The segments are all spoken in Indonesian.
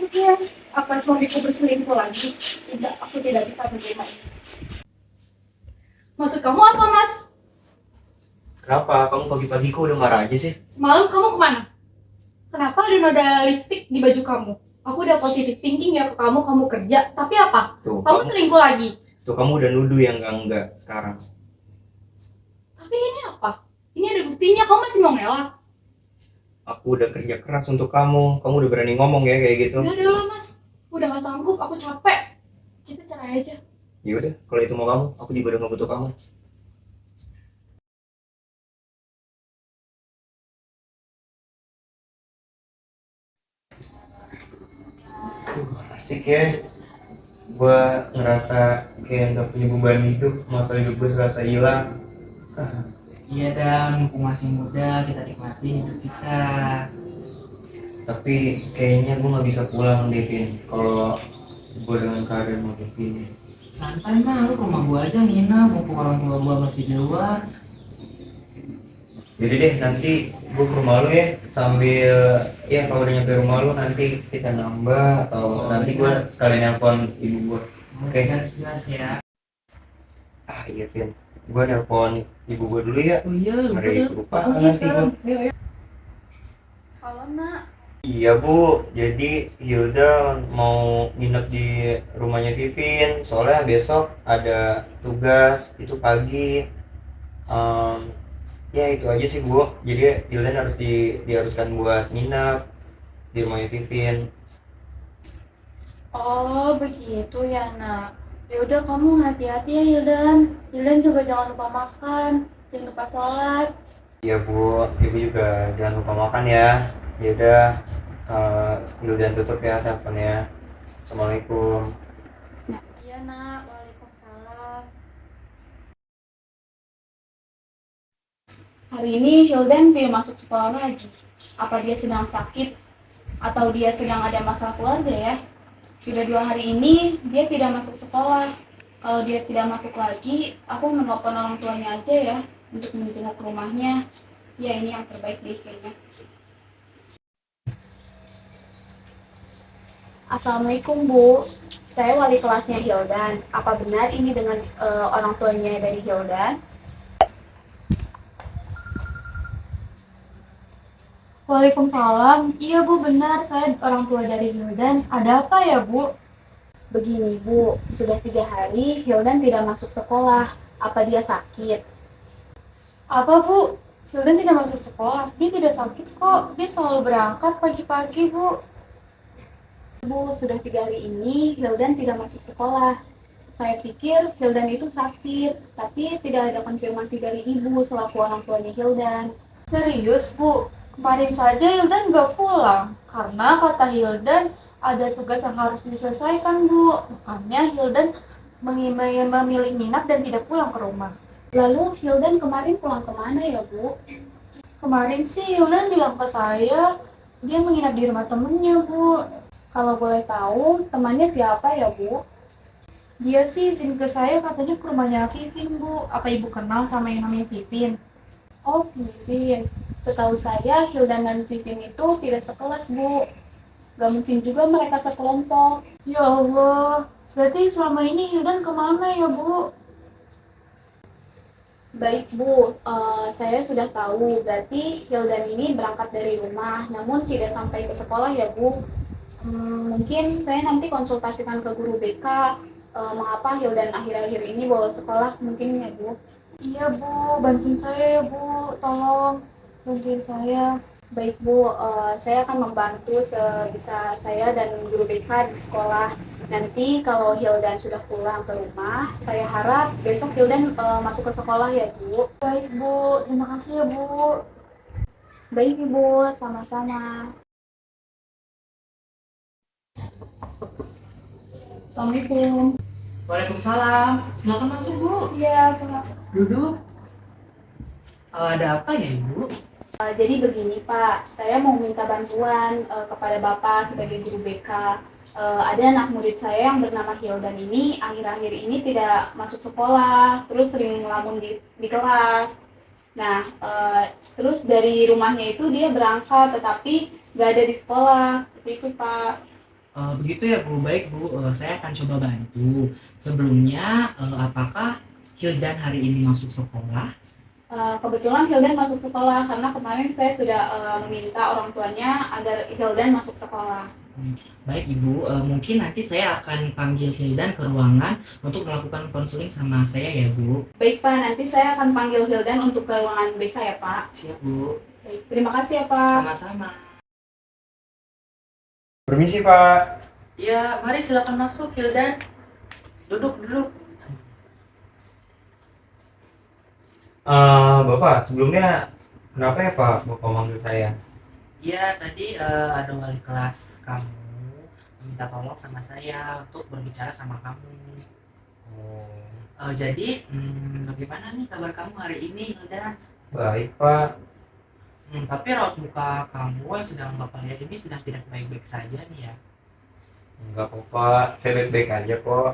Ya, apa suamiku berselingkuh lagi? Tidak, aku tidak bisa menerima ini. Maksud kamu apa, Mas? Kenapa? Kamu pagi-pagi kok udah marah aja sih? Semalam kamu kemana? Kenapa ada noda lipstick di baju kamu? Aku udah positive thinking ya ke kamu, kamu kerja. Tapi apa? Tuh, Kamu selingkuh lagi. tuh kamu udah nuduh yang enggak sekarang. Tapi ini apa? Ini ada buktinya, kamu masih mau ngelak? Aku udah kerja keras untuk kamu. Kamu udah berani ngomong ya kayak gitu. Udah lah, Mas. Udah gak sanggup, aku capek. Kita cerai aja. Ya udah, kalau itu mau kamu, aku juga udah nggak butuh kamu. Asik ya. Gua ngerasa kayak nggak punya beban hidup, masa hidup gue serasa hilang. Iya dan mumpung masih muda kita nikmati hidup kita. Tapi kayaknya gue nggak bisa pulang deh, Vin. Kalau gue dengan keadaan mau begini. Santai mah, lu ke rumah gua aja nginep, mumpung orang tua gua masih di luar. Jadi deh, nanti gue ke rumah lu ya, sambil ya kalau udah nyampe rumah lu nanti kita nambah atau nanti gue sekalian nelpon ibu gue. Oke. Jelas ya. Ah iya Vin, gue nelpon ibu gue dulu ya. Oh iya, lupa Hari dah. kelupaan Oh iya nanti sekarang. gue. Ayo, ayo. Halo, Nak. Iya Bu, jadi Hilda mau nginep di rumahnya Vivin, soalnya besok ada tugas itu pagi. Em, ya itu aja sih Bu, jadi Hilda harus diharuskan buat nginep di rumahnya Vivin. Oh, begitu ya, Nak. Ya udah, kamu hati-hati ya, Hildan. Hildan juga jangan lupa makan, jangan lupa sholat. Iya Bu, ibu juga jangan lupa makan ya. Ya udah, Hilda tutup ya teleponnya. Assalamualaikum. Iya, Nak. Waalaikumsalam. Hari ini Hildan tidak masuk sekolah lagi. Apa dia sedang sakit atau dia sedang ada masalah keluarga ya? Sudah 2 hari ini dia tidak masuk sekolah. Kalau dia tidak masuk lagi, aku menelpon orang tuanya aja ya untuk menjenguk ke rumahnya. Ya ini yang terbaik deh kayaknya. Assalamualaikum Bu, saya wali kelasnya Hildan. Apa benar ini dengan orang tuanya dari Hildan? Waalaikumsalam. Iya Bu, benar. Saya orang tua dari Hildan. Ada apa ya Bu? Begini Bu, sudah 3 hari Hildan tidak masuk sekolah. Apa dia sakit? Apa Bu? Hildan tidak masuk sekolah. Dia tidak sakit kok. Dia selalu berangkat pagi-pagi Bu. Bu, sudah 3 hari ini Hildan tidak masuk sekolah. Saya pikir Hildan itu sakit, tapi tidak ada konfirmasi dari ibu selaku orang tuanya Hildan. Serius Bu, kemarin saja Hildan nggak pulang karena kata Hildan ada tugas yang harus diselesaikan Bu. Makanya Hildan memilih nginap dan tidak pulang ke rumah. Lalu Hildan kemarin pulang kemana ya Bu? Kemarin sih Hildan bilang ke saya dia menginap di rumah temennya Bu. Kalau boleh tahu temannya siapa ya Bu? Dia sih izin ke saya katanya ke rumahnya Vivin Bu. Apa Ibu kenal sama yang namanya Vivin? Oh, Vivin. Setahu saya, Hildan dan Vivin itu tidak sekelas, Bu. Gak mungkin juga mereka sekelompok. Ya Allah, berarti selama ini Hildan kemana ya, Bu? Baik, Bu. Saya sudah tahu. Berarti Hildan ini berangkat dari rumah, namun tidak sampai ke sekolah ya, Bu. Mungkin saya nanti konsultasikan ke guru BK mengapa Hildan akhir-akhir ini bolos sekolah mungkin ya Bu. Iya Bu, bantuin saya ya Bu, tolong bantuin saya. Baik Bu, saya akan membantu sebisa saya dan guru BK di sekolah. Nanti kalau Hildan sudah pulang ke rumah, saya harap besok Hildan masuk ke sekolah ya Bu. Baik Bu, terima kasih ya Bu. Baik Ibu, sama-sama. Assalamualaikum. Waalaikumsalam. Silakan masuk Bu. Iya Pak. Duduk. Ada apa ya Ibu? Jadi begini Pak, saya mau minta bantuan kepada Bapak sebagai guru BK. Ada anak murid saya yang bernama Hildan ini akhir-akhir ini tidak masuk sekolah, terus sering ngelamun di kelas. Nah, terus dari rumahnya itu dia berangkat, tetapi nggak ada di sekolah, seperti itu Pak. Begitu ya Bu, baik Bu, saya akan coba bantu. Sebelumnya, apakah Hildan hari ini masuk sekolah? Kebetulan Hildan masuk sekolah karena kemarin saya sudah meminta orang tuanya agar Hildan masuk sekolah. Baik Ibu, mungkin nanti saya akan panggil Hildan ke ruangan untuk melakukan konseling sama saya ya Bu. Baik Pak, nanti saya akan panggil Hildan untuk ke ruangan BK ya Pak. Siap Bu, Baik, terima kasih ya Pak. sama-sama. Permisi Pak. Ya, mari silakan masuk Hildan. Duduk. Bapak, sebelumnya kenapa ya Pak Bapak manggil saya? Ya, tadi ada wali kelas kamu minta tolong sama saya untuk berbicara sama kamu. Oh, Jadi, bagaimana nih kabar kamu hari ini, Hilda? baik Pak. Tapi raut muka kamu yang sedang Bapak lihat ini sedang tidak baik-baik saja nih ya. Enggak kok Pak, saya baik-baik aja kok.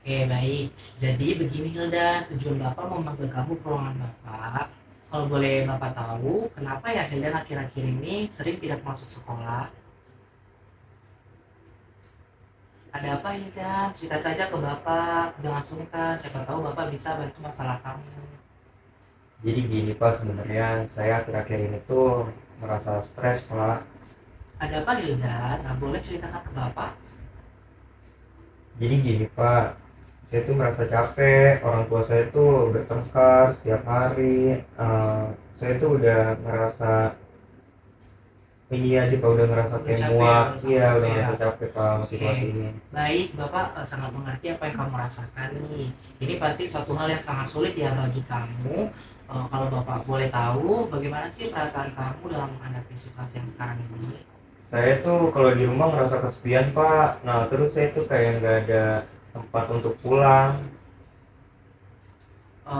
Oke, baik. Jadi begini Hilda, tujuan Bapak mau manggil kamu ke ruangan Bapak. Kalau boleh Bapak tahu, kenapa ya Hilda akhir-akhir ini sering tidak masuk sekolah? Ada apa Hilda? Cerita saja ke Bapak, jangan sungkan, siapa tahu Bapak bisa bantu masalah kamu. Jadi gini Pak, sebenarnya saya akhir-akhir ini tuh merasa stres Pak. Ada apa Hilda? Nah, boleh ceritakan ke Bapak? Jadi gini Pak, saya tuh merasa capek, orang tua saya tuh bertengkar setiap hari. Saya tuh udah ngerasa ini aja Pak, udah ngerasa Udah kayak capek, muak. udah sangat Iya, udah capek ya. ngerasa capek Pak sama situasi Oke. ini. Baik, Bapak sangat mengerti apa yang kamu rasakan nih. Ini pasti suatu hal yang sangat sulit ya bagi kamu. Kalau Bapak boleh tahu, bagaimana sih perasaan kamu dalam menghadapi situasi yang sekarang ini? Saya tuh kalau di rumah ngerasa kesepian Pak. Nah terus saya tuh kayak nggak ada tempat untuk pulang.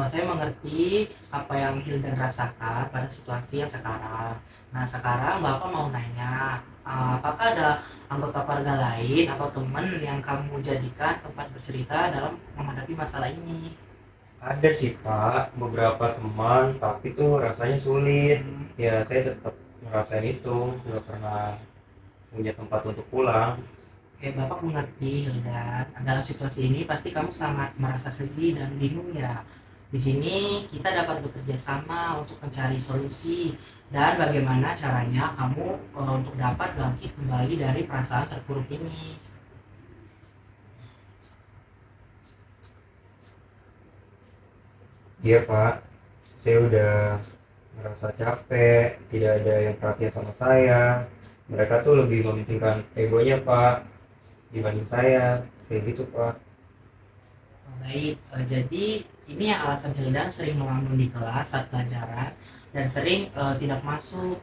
Saya mengerti apa yang Hildan rasakan pada situasi yang sekarang. Nah, sekarang Bapak mau nanya, apakah ada anggota keluarga lain atau teman yang kamu jadikan tempat bercerita dalam menghadapi masalah ini? Ada sih Pak, beberapa teman, tapi tuh rasanya sulit. Ya saya tetap ngerasain itu, nggak pernah punya tempat untuk pulang. Oke, Bapak mengerti, Hildan. Dalam situasi ini pasti kamu sangat merasa sedih dan bingung ya. Di sini kita dapat bekerja sama untuk mencari solusi dan bagaimana caranya kamu untuk dapat bangkit kembali dari perasaan terpuruk ini. Iya Pak, saya udah merasa capek, tidak ada yang perhatian sama saya. Mereka tuh lebih mementingkan egonya Pak dibanding saya, kayak gitu Pak. Baik, jadi ini yang alasan Hildan sering melamun di kelas saat pelajaran dan sering tidak masuk.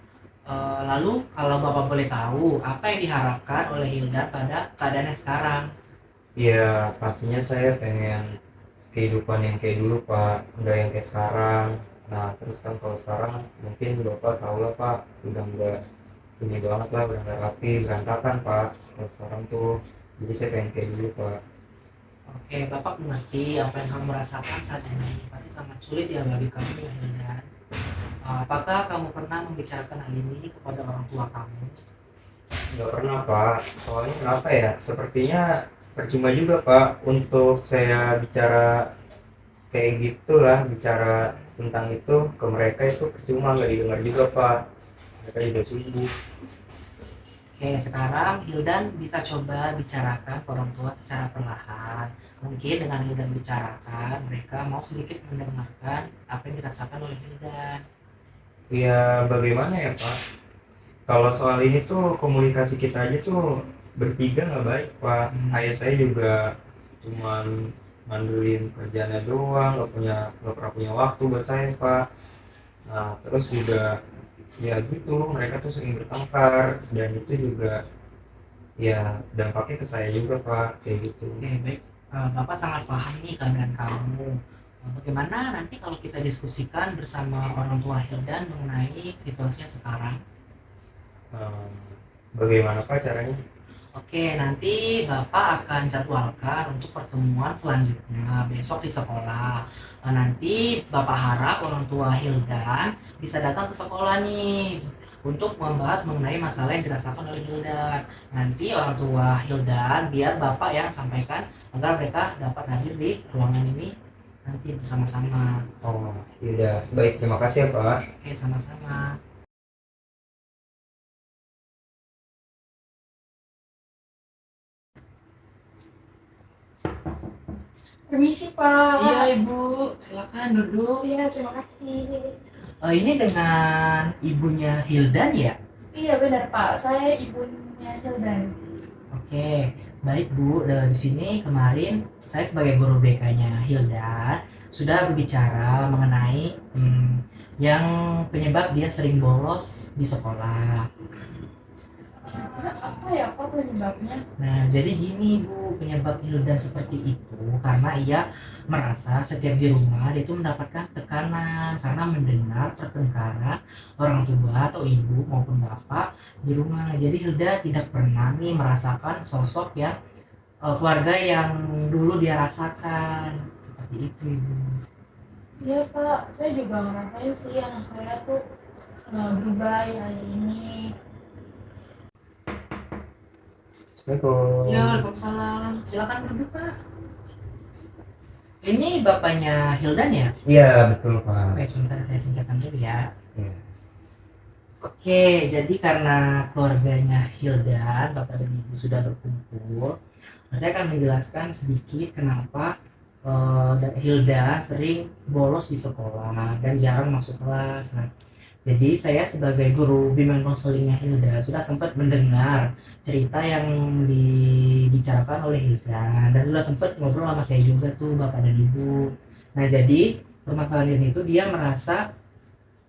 Lalu kalau Bapak boleh tahu, apa yang diharapkan oleh Hildan pada keadaan yang sekarang? Ya pastinya saya pengen kehidupan yang kayak dulu Pak, udah yang kayak sekarang. Nah terus kan kalau sekarang mungkin Bapak tahu lah Pak, udah nggak ini banget lah, udah nggak rapi, berantakan Pak. Kalau sekarang tuh, jadi saya pengen kayak dulu Pak. Oke, Bapak mengerti apa yang kamu rasakan saat ini. Pasti sangat sulit ya bagi kamu ya Hildan. Apakah kamu pernah membicarakan hal ini kepada orang tua kamu? Nggak pernah Pak, soalnya kenapa ya? Sepertinya percuma juga Pak untuk saya bicara kayak gitulah, bicara tentang itu ke mereka itu percuma, nggak didengar juga Pak. Mereka juga sibuk. Oke, sekarang Hildan bisa coba bicarakan ke orang tua secara perlahan. Mungkin dengan Hildan bicarakan, mereka mau sedikit mendengarkan apa yang dirasakan oleh Hildan. Ya bagaimana ya Pak? Kalau soal ini tuh komunikasi kita aja tuh bertiga nggak baik Pak. Ayah saya juga cuman ngandelin kerjanya doang, nggak pernah punya waktu buat saya Pak. Nah terus juga ya gitu, mereka tuh sering bertengkar dan itu juga ya dampaknya ke saya juga Pak, kayak gitu. Oke, baik. Bapak sangat paham nih keadaan kamu. Bagaimana nanti kalau kita diskusikan bersama orang tua Hildan mengenai situasinya sekarang? Ehm, Bagaimana Pak caranya? Oke, nanti Bapak akan jadwalkan untuk pertemuan selanjutnya besok di sekolah. Nanti Bapak harap orang tua Hildan bisa datang ke sekolah nih. untuk membahas mengenai masalah yang dirasakan oleh Hildan. Nanti orang tua Hildan biar Bapak yang sampaikan agar mereka dapat hadir di ruangan ini nanti bersama-sama. Oh, iya. Baik, terima kasih ya, Pak. Oke, sama-sama. Permisi, Pak. Iya, Ibu. Silakan duduk. Iya, terima kasih. Ini dengan ibunya Hildan ya? Iya, benar, Pak. Saya ibunya Hildan. Oke, baik Bu. Di sini kemarin saya sebagai guru BK-nya Hildan sudah berbicara mengenai yang penyebab dia sering bolos di sekolah. Kira-kira apa ya, Pak, penyebabnya? Nah, jadi gini Bu, penyebab Hildan seperti itu karena ia merasa setiap di rumah dia itu mendapatkan tekanan karena mendengar pertengkaran orang tua atau ibu maupun bapak di rumah. Jadi Hilda tidak pernah nih merasakan sosok yang keluarga yang dulu dia rasakan. Seperti itu, Ibu. Iya, Pak. Saya juga ngerasain sih anak saya tuh berubah ya ini. Assalamualaikum. Ya, Waalaikumsalam. Silakan duduk, Pak. Ini bapaknya Hildan ya? Iya, betul, Pak. Oke, sebentar saya singkatkan dulu ya. Iya. Oke, jadi karena keluarganya Hildan, bapak dan ibu sudah berkumpul, saya akan menjelaskan sedikit kenapa Hilda sering bolos di sekolah dan jarang masuk kelas. Nah, jadi saya sebagai guru bimbingan konselingnya Hilda sudah sempat mendengar cerita yang dibicarakan oleh Hilda dan sudah sempat ngobrol sama saya juga tuh bapak dan ibu. Nah, jadi permasalahan itu dia merasa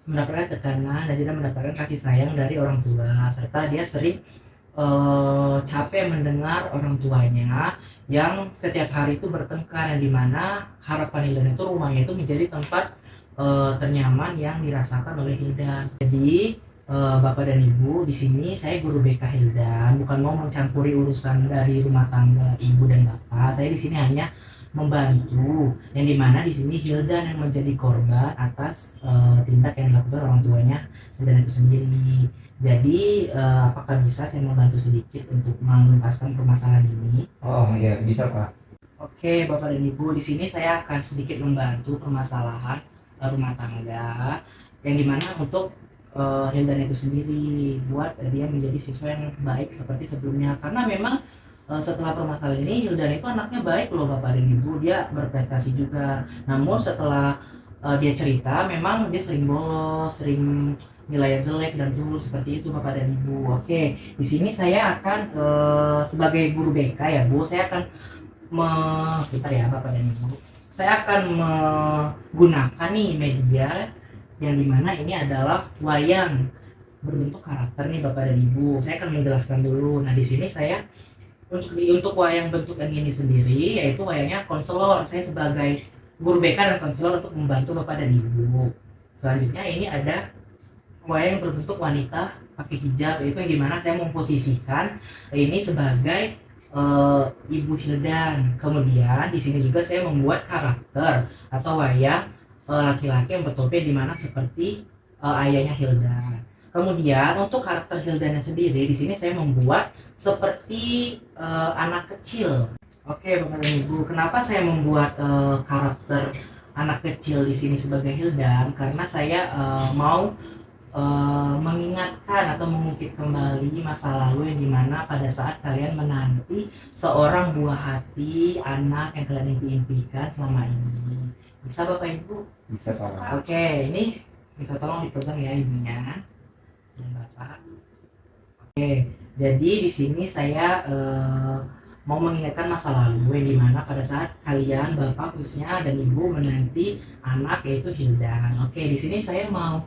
mendapatkan tekanan dan tidak mendapatkan kasih sayang dari orang tua serta dia sering capek mendengar orang tuanya yang setiap hari itu bertengkar yang dimana harapan Hildan itu rumahnya itu menjadi tempat ternyaman yang dirasakan oleh Hildan. Jadi Bapak dan Ibu, di sini saya guru BK Hildan, bukan mau mencampuri urusan dari rumah tangga Ibu dan Bapak. Saya di sini hanya membantu, yang dimana di sini Hildan yang menjadi korban atas tindak yang dilakukan orang tuanya Hildan itu sendiri. Jadi apakah bisa saya membantu sedikit untuk menuntaskan permasalahan ini? Oh, iya, bisa, Pak. Oke, Bapak dan Ibu, di sini saya akan sedikit membantu permasalahan rumah tangga yang dimana untuk Hildan itu sendiri buat dia menjadi siswa yang baik seperti sebelumnya. Karena memang setelah permasalahan ini Hildan itu anaknya baik loh Bapak dan Ibu, dia berprestasi juga. Namun setelah dia cerita memang dia sering bolos, sering nilai jelek dan turun seperti itu Bapak dan Ibu. Oke, di sini saya akan sebagai guru BK ya Bu, saya akan bentar ya Bapak dan Ibu. Saya akan menggunakan nih media yang dimana ini adalah wayang berbentuk karakter nih Bapak dan Ibu. Saya akan menjelaskan dulu. Nah, di sini saya untuk wayang bentuk yang ini sendiri yaitu wayangnya konselor. Saya sebagai guru BK dan konselor untuk membantu Bapak dan Ibu. Selanjutnya ini ada wayang berbentuk wanita pakai hijab, itu yang dimana saya memposisikan ini sebagai Ibu Hildan. Kemudian di sini juga saya membuat karakter atau wayang laki-laki yang bertopi dimana seperti ayahnya Hildan. Kemudian untuk karakter Hildannya sendiri di sini saya membuat seperti anak kecil. Oke Bapak dan Ibu, kenapa saya membuat karakter anak kecil di sini sebagai Hildan? Karena saya mau mengingatkan atau mengungkit kembali masa lalu yang dimana pada saat kalian menanti seorang buah hati anak yang kalian impikan selama ini. Bisa Bapak Ibu? Bisa, Pak. Oke, ini bisa tolong dipegang ya ibunya dan Bapak. Oke, jadi di sini saya mau mengingatkan masa lalu yang dimana pada saat kalian Bapak khususnya dan Ibu menanti anak yaitu Hildan. Oke, di sini saya mau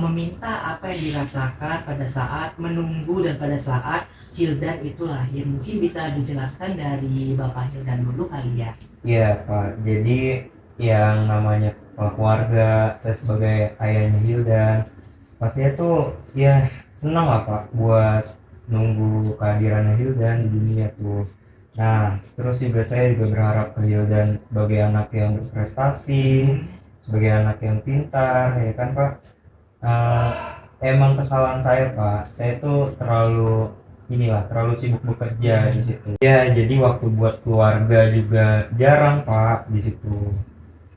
meminta apa yang dirasakan pada saat menunggu dan pada saat Hildan itu lahir. Mungkin bisa dijelaskan dari Bapak Hildan dulu kali ya. Iya, Pak. Jadi yang namanya keluarga, saya sebagai ayahnya Hildan, pastinya tuh ya senang lah Pak buat nunggu kehadirannya Hildan di dunia tuh. Nah, terus juga saya juga berharap ke Hildan sebagai anak yang berprestasi, sebagai anak yang pintar, ya kan Pak. emang kesalahan saya Pak, saya tuh terlalu sibuk bekerja di situ. Ya jadi waktu buat keluarga juga jarang Pak di situ.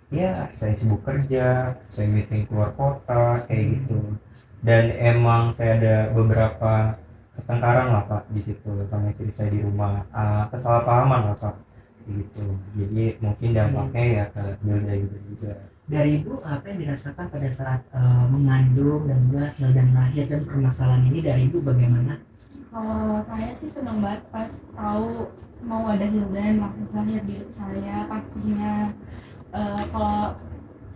Ya saya sibuk kerja, saya meeting keluar kota kayak gitu. Dan emang saya ada beberapa pertengkaran lah Pak di situ sama istri saya di rumah. Kesalahpahaman lah Pak gitu. Jadi mungkin dampaknya ya ke Hilda gitu juga. Dari ibu apa yang dirasakan pada saat mengandung dan juga Hildan lahir, dan permasalahan ini dari ibu bagaimana? Kalau saya sih seneng banget pas tahu mau ada Hildan lahir di hidup saya. Pastinya kalau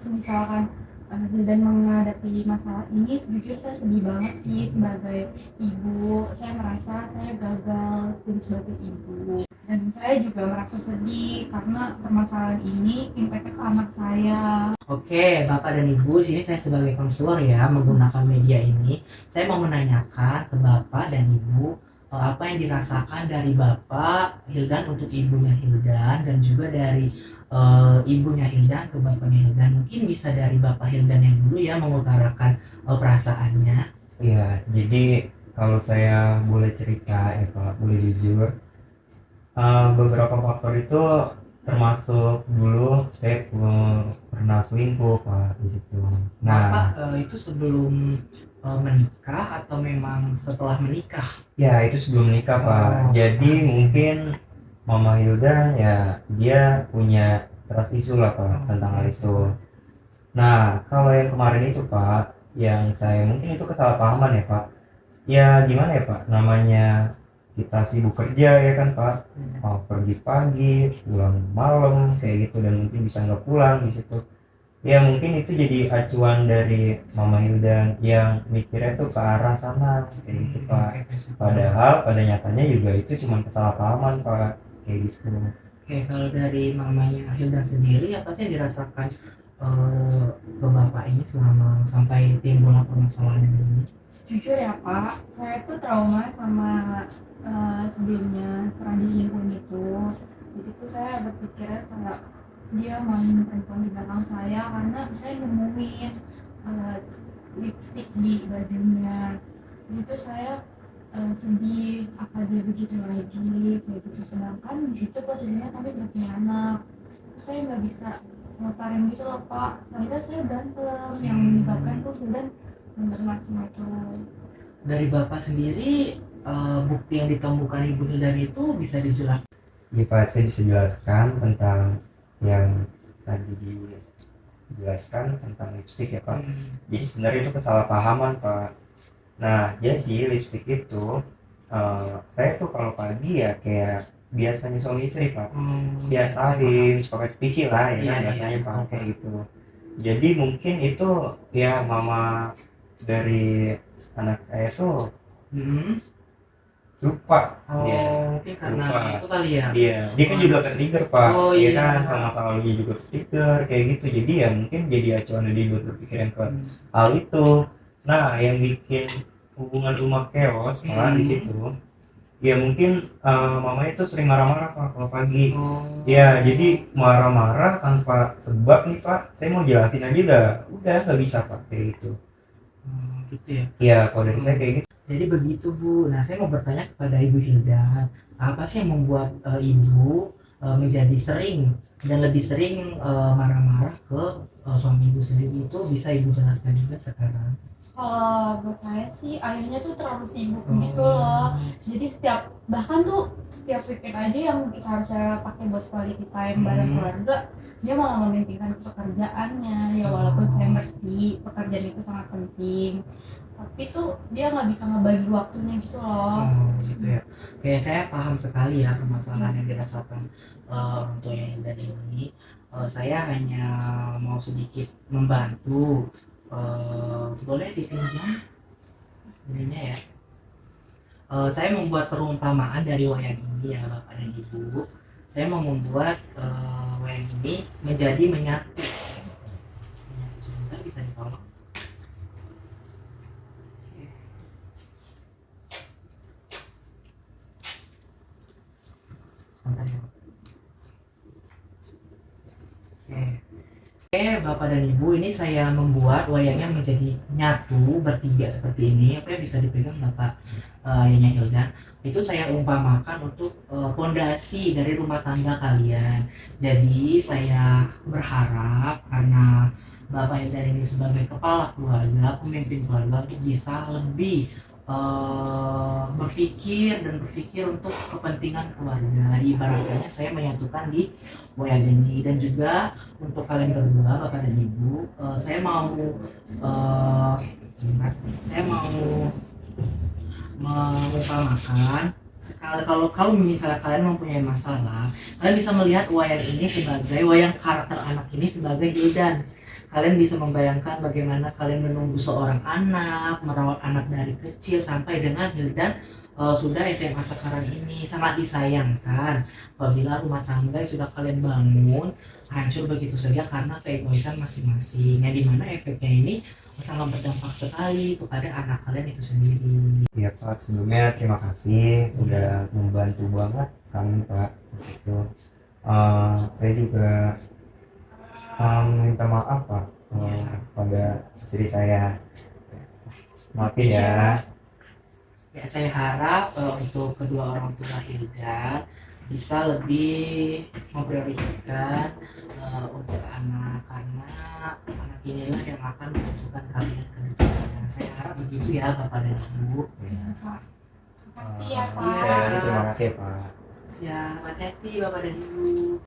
misalkan Hildan menghadapi masalah ini, sejujurnya saya sedih banget sih sebagai ibu. Saya merasa saya gagal jadi sebagai ibu, dan saya juga merasa sedih karena permasalahan ini impact ke anak saya. Oke, Bapak dan Ibu, sini saya sebagai konselor ya menggunakan media ini. Saya mau menanyakan ke Bapak dan Ibu apa yang dirasakan dari Bapak Hildan untuk ibunya Hildan, dan juga dari ibunya Hildan ke bapaknya Hildan. Mungkin bisa dari Bapak Hildan yang dulu ya mengutarakan perasaannya. Iya, jadi kalau saya boleh cerita ya Pak, boleh jujur, beberapa faktor itu termasuk dulu saya pernah selingkuh Pak di situ. Bapak Nah, itu sebelum menikah atau memang setelah menikah? ya itu sebelum nikah Pak. Oh, Jadi paham. mungkin Mama Hilda ya dia punya trust issue lah Pak Oh, tentang hal oke. itu. Nah, kalau yang kemarin itu Pak, yang saya mungkin itu kesalahpahaman ya Pak. Ya gimana ya Pak, namanya kita sibuk kerja ya kan Pak. Pergi pagi, pulang malam kayak gitu, dan mungkin bisa nggak pulang di situ. Ya mungkin itu jadi acuan dari Mama Hilda yang mikirnya tuh ke arah sana kayak gitu Pak. Padahal pada nyatanya juga itu cuma kesalahpahaman Pak kayak gitu. Oke, kalau dari mamanya Hilda sendiri, apa sih yang dirasakan ke bapak ini selama sampai timbul permasalahan ini? Jujur ya Pak, saya tuh trauma sama sebelumnya pernah diselingkuhin itu. Jadi tuh saya berpikirnya kayak dia main perempuan di belakang saya karena saya nemuin uh, lipstick di bajunya. Di situ saya sedih, apa dia begitu lagi kayak gitu. Sedangkan di situ posisinya kami udah punya anak. Terus saya nggak bisa ngutarin gitu loh Pak. Soalnya saya berantem yang menyebabkan tuh dan menerima semua itu. Dari bapak sendiri, bukti yang ditemukan ibu Hilda itu bisa dijelaskan? Ya Pak, saya bisa jelaskan tentang yang tadi dijelaskan tentang lipstick ya Pak. Jadi sebenarnya itu kesalahpahaman Pak. Nah, jadi lipstick itu saya tuh kalau pagi ya kayak biasanya suami istri Pak. Biasain pakai pikir lah ya kan, biasanya pakai gitu. Jadi mungkin itu ya mama dari anak saya tuh lupa. Mungkin karena Lupa. itu kali ya. Dia kan juga ke-trigger Pak. Oh, Ya iya. kan, sama masalahnya juga ke-trigger kayak gitu. Jadi ya mungkin jadi acuan dia buat berpikiran ke hal itu. Nah, yang bikin hubungan rumah chaos malah di situ. Ya mungkin mamanya itu sering marah-marah Pak kalau pagi. Ya, jadi marah-marah tanpa sebab nih Pak. Saya mau jelasin aja udah nggak bisa Pak kayak gitu. Gitu ya. Ya, kalau dari saya kayak gitu. Jadi begitu Bu. Nah, saya mau bertanya kepada Ibu Hilda, apa sih yang membuat Ibu menjadi sering dan lebih sering marah-marah ke suami Ibu sendiri, itu bisa Ibu jelaskan juga sekarang? Kalau buat saya sih ayahnya tuh terlalu sibuk gitu loh. Jadi bahkan tuh setiap weekend aja yang harus saya pakai buat quality time bareng keluarga, dia malah mementingkan pekerjaannya. Ya walaupun saya ngerti pekerjaan itu sangat penting, tapi tuh dia nggak bisa ngebagi waktunya gitu loh. Gitu ya. Oke, saya paham sekali ya permasalahan yang dirasakan orang tua yang dari ini. Saya hanya mau sedikit membantu. Boleh dipinjam ininya ya. Saya membuat perumpamaan dari wayang ini ya Bapak dan Ibu. Saya mau membuat wayang ini menjadi menyatu. Menyatu sebentar, bisa ditolong. Sebentar ya. Oke. Bapak dan Ibu, ini saya membuat wayangnya menjadi nyatu bertiga seperti ini. Apa yang bisa dipegang Bapak Yanya Hildan? Itu saya umpamakan untuk pondasi dari rumah tangga kalian. Jadi saya berharap karena Bapak Hildan ini sebagai kepala keluarga, pemimpin keluarga untuk bisa lebih berpikir untuk kepentingan keluarga. Ibaratnya saya menyatukan di wayang ini. Dan juga untuk kalian berdua Bapak dan Ibu, saya mau eh, saya mau mengumpamakan kalau kalau misalnya kalian mempunyai masalah, kalian bisa melihat wayang ini sebagai wayang karakter anak ini sebagai Hildan. Kalian bisa membayangkan bagaimana kalian menunggu seorang anak, merawat anak dari kecil sampai dengan Hildan sudah SMA sekarang ini. Sangat disayangkan apabila rumah tangga yang sudah kalian bangun hancur begitu saja karena keegoisan masing-masing, yang dimana efeknya ini sangat berdampak sekali kepada anak kalian itu sendiri. Iya Pak, sebelumnya terima kasih udah membantu banget kami Pak. Itu saya juga minta maaf Pak pada istri saya. Maafin ya. Ya, saya harap untuk kedua orang tua Hilda bisa lebih memprioritaskan untuk anak, karena anak inilah yang akan menentukan kalian ke depannya. Saya harap begitu ya Bapak dan Ibu. Makasih ya, Pak. Terima kasih Pak. Siap, hati-hati Bapak dan Ibu.